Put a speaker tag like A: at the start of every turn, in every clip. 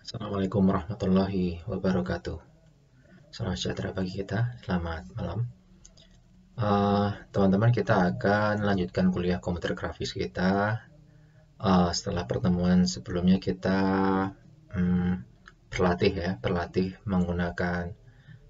A: Assalamualaikum warahmatullahi wabarakatuh. Salam sejahtera bagi kita. Selamat malam. Teman-teman, kita akan lanjutkan kuliah komputer grafis kita. Setelah pertemuan sebelumnya kita berlatih menggunakan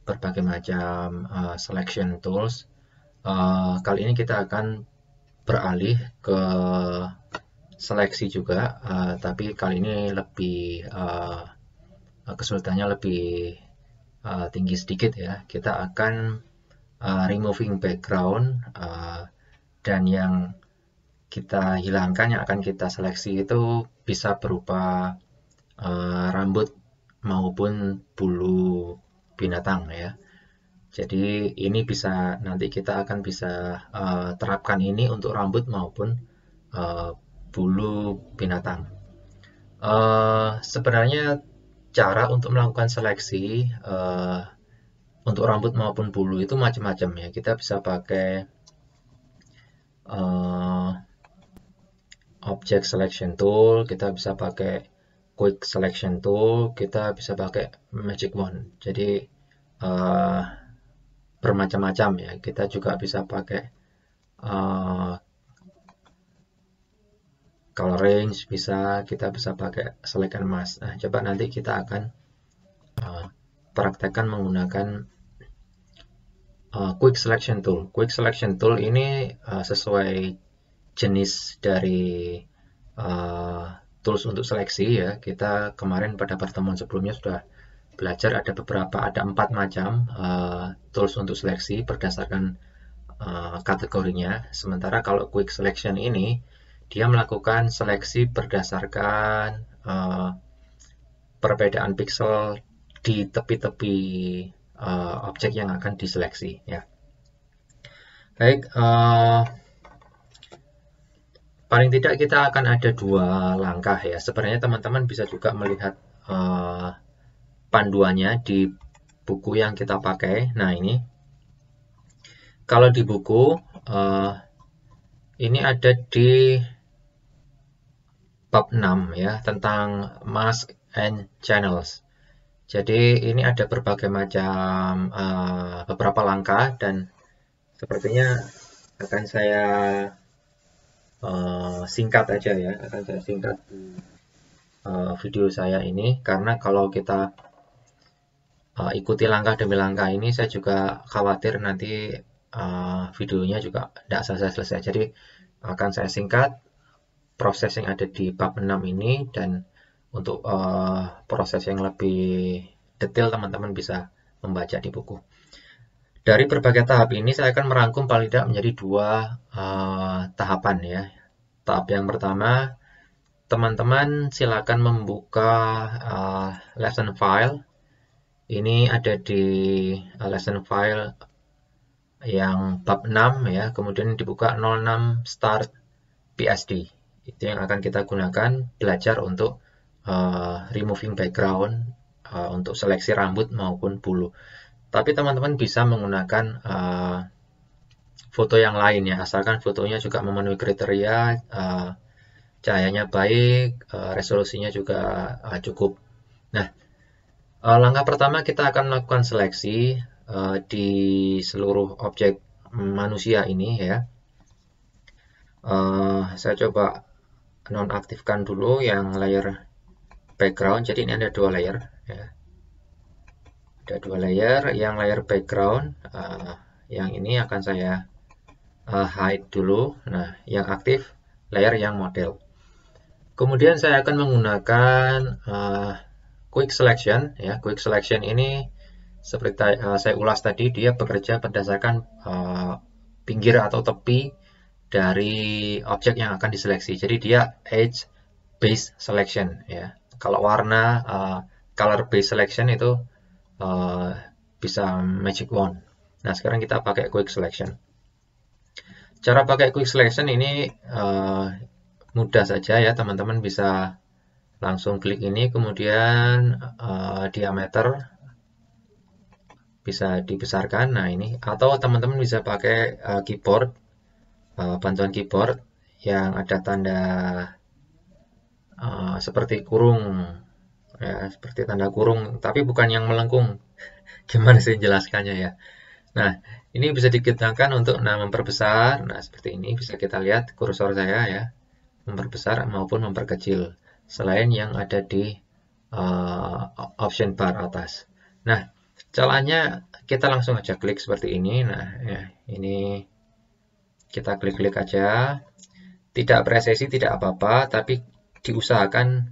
A: berbagai macam selection tools. Kali ini kita akan beralih ke seleksi juga, tapi kali ini lebih kesulitannya lebih tinggi sedikit ya. Kita akan removing background, dan yang kita hilangkan, yang akan kita seleksi itu bisa berupa rambut maupun bulu binatang ya. Jadi ini bisa, nanti kita akan bisa terapkan ini untuk rambut maupun bulu binatang. Sebenarnya cara untuk melakukan seleksi untuk rambut maupun bulu itu macam-macam ya. Kita bisa pakai object selection tool, kita bisa pakai quick selection tool, kita bisa pakai magic wand. Jadi bermacam-macam ya. Kita juga bisa pakai color range, kita bisa pakai select and mask. Nah, coba nanti kita akan praktekkan menggunakan quick selection tool. Quick selection tool ini sesuai jenis dari tools untuk seleksi ya. Kita kemarin pada pertemuan sebelumnya sudah belajar ada 4 macam tools untuk seleksi berdasarkan kategorinya. Sementara kalau quick selection ini dia melakukan seleksi berdasarkan perbedaan pixel di tepi-tepi objek yang akan diseleksi ya. Baik, paling tidak kita akan ada 2 langkah ya. Sebenarnya teman-teman bisa juga melihat panduannya di buku yang kita pakai. Nah, ini kalau di buku ini ada di bab 6 ya, tentang mask and channels. Jadi ini ada berbagai macam beberapa langkah, dan sepertinya akan saya singkat aja ya, akan saya singkat video saya ini, karena kalau kita ikuti langkah demi langkah ini, saya juga khawatir nanti videonya juga tidak selesai-selesai. Jadi akan saya singkat proses yang ada di bab 6 ini, dan untuk proses yang lebih detail teman-teman bisa membaca di buku. Dari berbagai tahap ini saya akan merangkum paling tidak menjadi 2 tahapan ya. Tahap yang pertama, teman-teman silakan membuka lesson file. Ini ada di lesson file yang bab 6 ya, kemudian dibuka 06 start PSD. Itu yang akan kita gunakan belajar untuk removing background untuk seleksi rambut maupun bulu. Tapi teman-teman bisa menggunakan foto yang lain ya, asalkan fotonya juga memenuhi kriteria, cahayanya baik, resolusinya juga cukup. Nah, langkah pertama kita akan melakukan seleksi di seluruh objek manusia ini ya. Saya coba nonaktifkan dulu yang layer background. Jadi ini ada 2 layer ya. Ada 2 layer, yang layer background yang ini akan saya hide dulu. Nah, yang aktif layer yang model. Kemudian saya akan menggunakan quick selection ya. Quick selection ini seperti saya ulas tadi, dia bekerja berdasarkan pinggir atau tepi dari objek yang akan diseleksi. Jadi dia edge based selection ya. Kalau warna color based selection itu bisa magic wand. Nah, sekarang kita pakai quick selection. Cara pakai quick selection ini mudah saja ya, teman-teman bisa langsung klik ini, kemudian diameter bisa dibesarkan. Nah, ini, atau teman-teman bisa pakai keyboard, bantuan keyboard yang ada tanda seperti kurung ya, seperti tanda kurung, tapi bukan yang melengkung. Gimana sih jelaskannya ya? Nah, ini bisa digunakan untuk memperbesar. Nah, seperti ini bisa kita lihat kursor saya ya, memperbesar maupun memperkecil. Selain yang ada di option bar atas. Nah, caranya kita langsung aja klik seperti ini. Nah, ya, ini kita klik-klik aja. Tidak presisi, tidak apa-apa, tapi diusahakan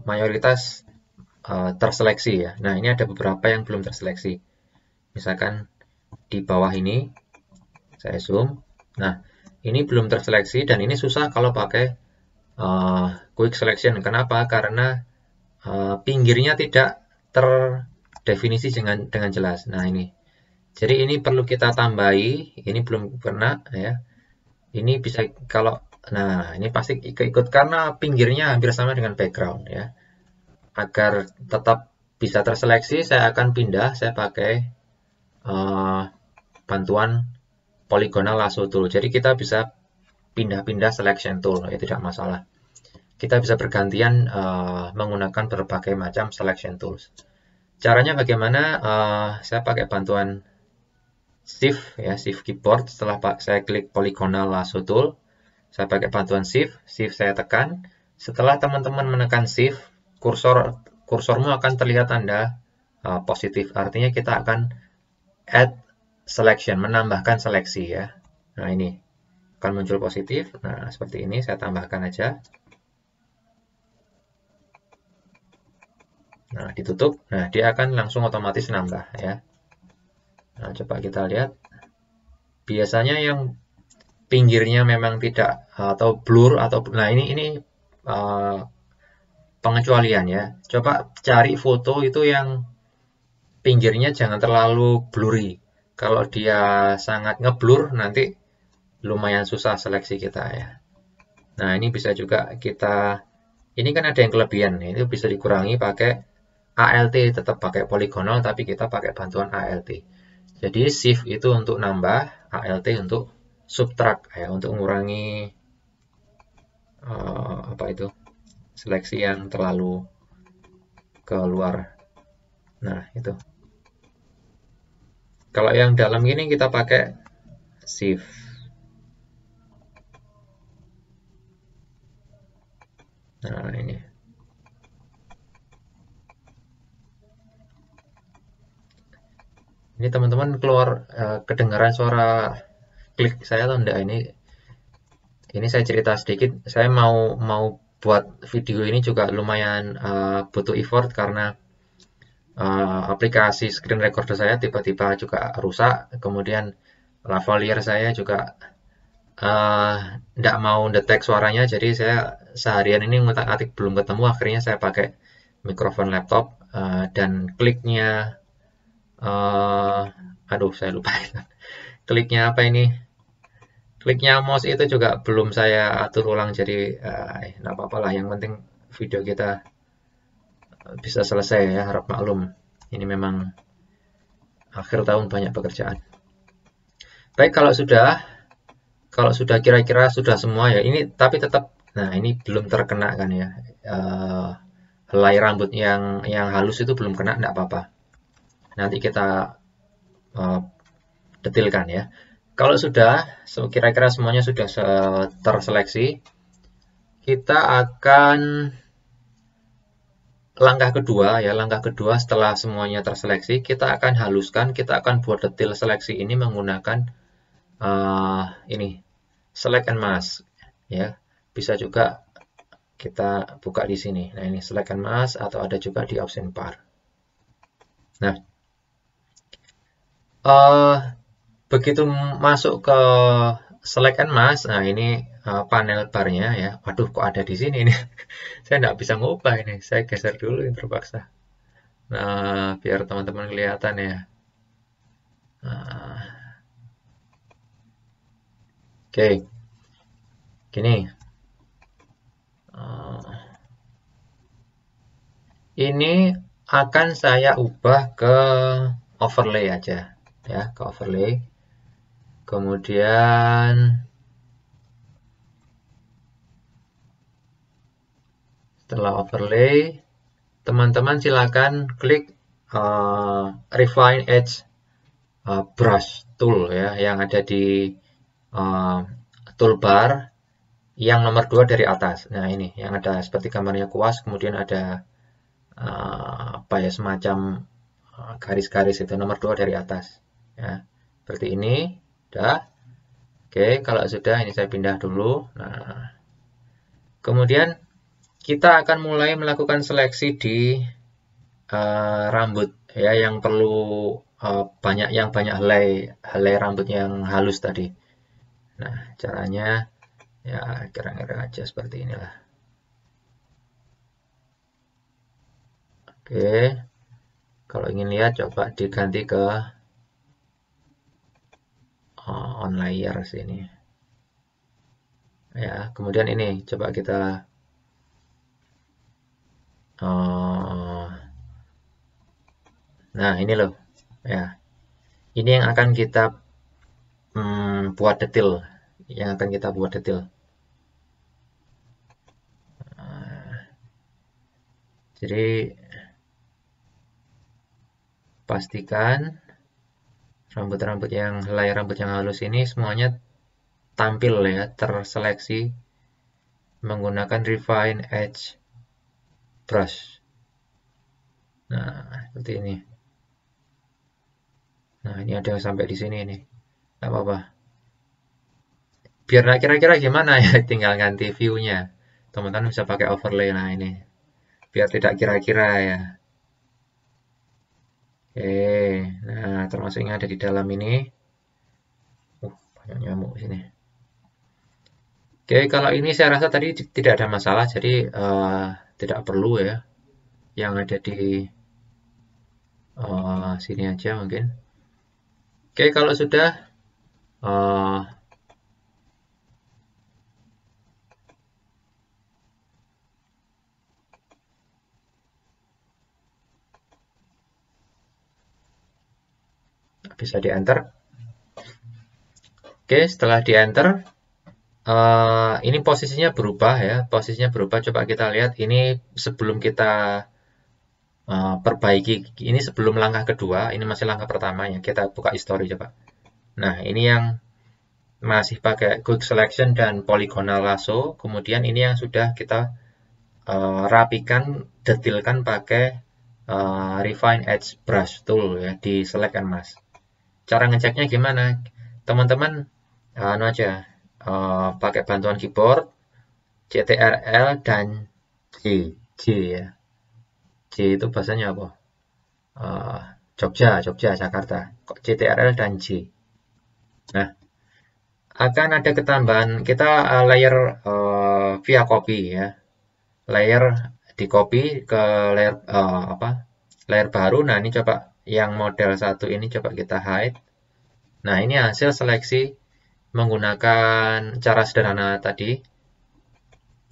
A: mayoritas terseleksi ya. Nah, ini ada beberapa yang belum terseleksi. Misalkan di bawah ini, saya zoom. Nah, ini belum terseleksi dan ini susah kalau pakai quick selection. Kenapa? Karena pinggirnya tidak terdefinisi dengan jelas. Nah, ini. Jadi ini perlu kita tambahi. Ini belum kena ya. Ini bisa kalau ini pasti ikut karena pinggirnya hampir sama dengan background ya. Agar tetap bisa terseleksi, saya akan pindah. Saya pakai bantuan polygonal lasso tool. Jadi kita bisa pindah-pindah selection tool, ya tidak masalah. Kita bisa bergantian menggunakan berbagai macam selection tools. Caranya bagaimana? Saya pakai bantuan Shift ya, Shift keyboard. Setelah saya klik polygonal lasso tool, saya pakai bantuan Shift saya tekan. Setelah teman-teman menekan Shift, kursormu akan terlihat tanda positif. Artinya kita akan add selection, menambahkan seleksi ya. Nah, ini akan muncul positif. Nah, seperti ini saya tambahkan aja. Nah, ditutup. Nah, dia akan langsung otomatis nambah ya. Nah, coba kita lihat. Biasanya yang pinggirnya memang tidak atau blur atau ini pengecualian ya. Coba cari foto itu yang pinggirnya jangan terlalu blurry. Kalau dia sangat ngeblur nanti lumayan susah seleksi kita ya. Nah, ini bisa juga kita, ini kan ada yang kelebihan, itu bisa dikurangi pakai ALT, tetap pakai poligonal tapi kita pakai bantuan ALT. Jadi shift itu untuk nambah, ALT untuk subtract ya, untuk mengurangi seleksi yang terlalu keluar. Nah, itu. Kalau yang dalam ini kita pakai shift. Nah, ini. Ini teman-teman keluar kedengaran suara klik saya atau enggak? Ini saya cerita sedikit. Saya mau buat video ini juga lumayan butuh effort karena aplikasi screen recorder saya tiba-tiba juga rusak. Kemudian lavalier saya juga enggak mau detek suaranya. Jadi saya seharian ini ngutak-atik belum ketemu. Akhirnya saya pakai mikrofon laptop dan kliknya saya lupa. Kliknya apa ini? Kliknya mouse itu juga belum saya atur ulang, jadi nggak apa-apa lah. Yang penting video kita bisa selesai ya, harap maklum. Ini memang akhir tahun banyak pekerjaan. Baik, kalau sudah kira-kira sudah semua ya. Ini tapi tetap, nah ini belum terkena kan ya. Helai rambut yang halus itu belum kena, nggak apa-apa. Nanti kita detilkan ya. Kalau sudah, kira-kira semuanya sudah terseleksi, kita akan langkah kedua setelah semuanya terseleksi, kita akan haluskan, kita akan buat detil seleksi ini menggunakan ini, select and mask ya. Bisa juga kita buka di sini. Nah, ini select and mask atau ada juga di option bar. Nah, begitu masuk ke select and mask, nah ini panel barnya ya. Waduh, kok ada di sini nih? Saya nggak bisa ngubah ini. Saya geser dulu yang terpaksa. Nah, biar teman-teman kelihatan ya. Nah, oke, gini. Ini akan saya ubah ke overlay aja ya, ke overlay. Kemudian Setelah overlay, teman-teman silakan klik Refine Edge Brush Tool ya, yang ada di toolbar yang nomor 2 dari atas. Nah ini yang ada seperti gambarnya kuas, kemudian ada apa ya, semacam garis-garis itu nomor 2 dari atas ya, seperti ini. Udah. Oke, kalau sudah ini saya pindah dulu. Nah, kemudian kita akan mulai melakukan seleksi di rambut ya, yang perlu banyak helai rambut yang halus tadi. Nah, caranya ya kira-kira aja seperti inilah. Oke, kalau ingin lihat coba diganti ke on layer sini ya. Kemudian ini coba kita nah ini loh ya, ini yang akan kita buat detail, jadi pastikan helai rambut yang halus ini semuanya tampil ya, terseleksi menggunakan Refine Edge Brush. Nah, seperti ini. Nah, ini ada yang sampai di sini nih. Nggak apa-apa. Biar kira-kira gimana ya, tinggal ganti view-nya. Teman-teman bisa pakai overlay. Nah, ini. Biar tidak kira-kira ya. Oke, nah termasuk yang ada di dalam ini. Banyak nyamuk di sini. Oke, kalau ini saya rasa tadi tidak ada masalah, jadi tidak perlu ya. Yang ada di sini aja mungkin. Oke, kalau sudah bisa di enter. Oke, setelah di enter, ini posisinya berubah ya. Posisinya berubah. Coba kita lihat ini sebelum kita perbaiki. Ini sebelum langkah kedua. Ini masih langkah pertama ya. Kita buka history coba. Nah, ini yang masih pakai quick selection dan polygonal lasso. Kemudian ini yang sudah kita rapikan, detailkan pakai Refine Edge Brush Tool ya, di select and mask. Cara ngeceknya gimana? Teman-teman aja pakai bantuan keyboard CTRL dan J ya. J itu bahasanya apa? Jogja, Jakarta. CTRL dan J. Nah, akan ada ketambahan kita layer via copy ya. Layer di copy ke layer baru. Nah, ini coba yang model 1 ini coba kita hide. Nah, ini hasil seleksi menggunakan cara sederhana tadi.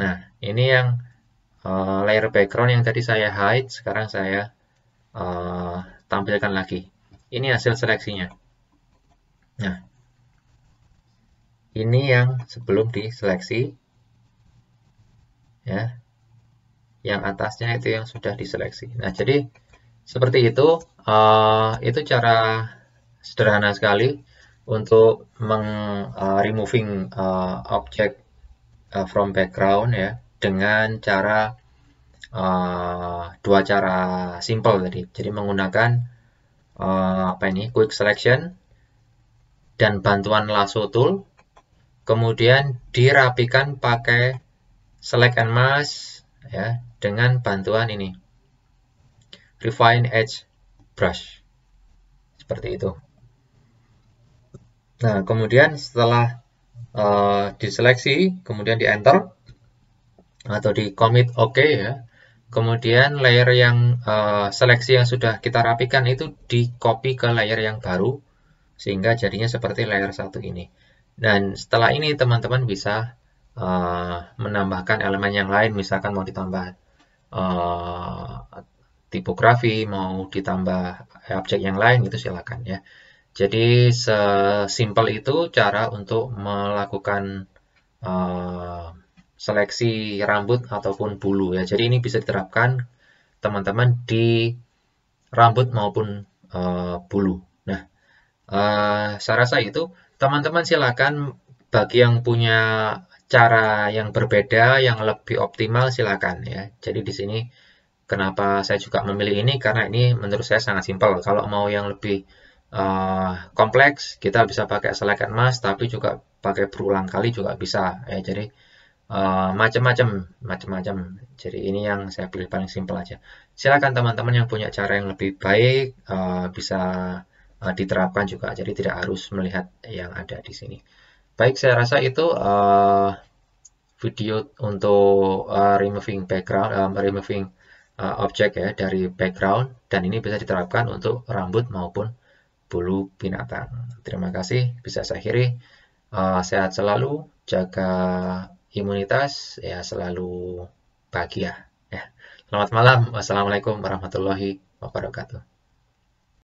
A: Nah, ini yang layer background yang tadi saya hide, sekarang saya tampilkan lagi. Ini hasil seleksinya. Nah, ini yang sebelum diseleksi. Ya. Yang atasnya itu yang sudah diseleksi. Nah, jadi seperti itu. Itu cara sederhana sekali untuk removing object from background ya, dengan cara dua cara simple tadi. Jadi menggunakan quick selection dan bantuan lasso tool, kemudian dirapikan pakai select and mask ya, dengan bantuan ini Refine Edge Brush, seperti itu. Nah, kemudian setelah diseleksi, kemudian di enter atau di commit OK ya. Kemudian layer yang seleksi yang sudah kita rapikan itu di copy ke layer yang baru, sehingga jadinya seperti layer 1 ini. Dan setelah ini teman-teman bisa menambahkan elemen yang lain, misalkan mau ditambah tipografi, mau ditambah objek yang lain, itu silakan ya. Jadi sesimpel itu cara untuk melakukan seleksi rambut ataupun bulu ya. Jadi ini bisa diterapkan teman-teman di rambut maupun bulu. Nah, saya rasa itu teman-teman silakan bagi yang punya cara yang berbeda, yang lebih optimal silakan ya. Jadi di sini kenapa saya juga memilih ini karena ini menurut saya sangat simpel. Kalau mau yang lebih kompleks, kita bisa pakai select and mask, tapi juga pakai berulang kali juga bisa ya. Jadi macam-macam. Jadi ini yang saya pilih paling simpel aja. Silakan teman-teman yang punya cara yang lebih baik bisa diterapkan juga. Jadi tidak harus melihat yang ada di sini. Baik, saya rasa itu video untuk removing background, removing objek ya dari background, dan ini bisa diterapkan untuk rambut maupun bulu binatang. Terima kasih, bisa saya akhiri. Sehat selalu, jaga imunitas, ya selalu bahagia. Ya. Selamat malam, wassalamualaikum warahmatullahi wabarakatuh.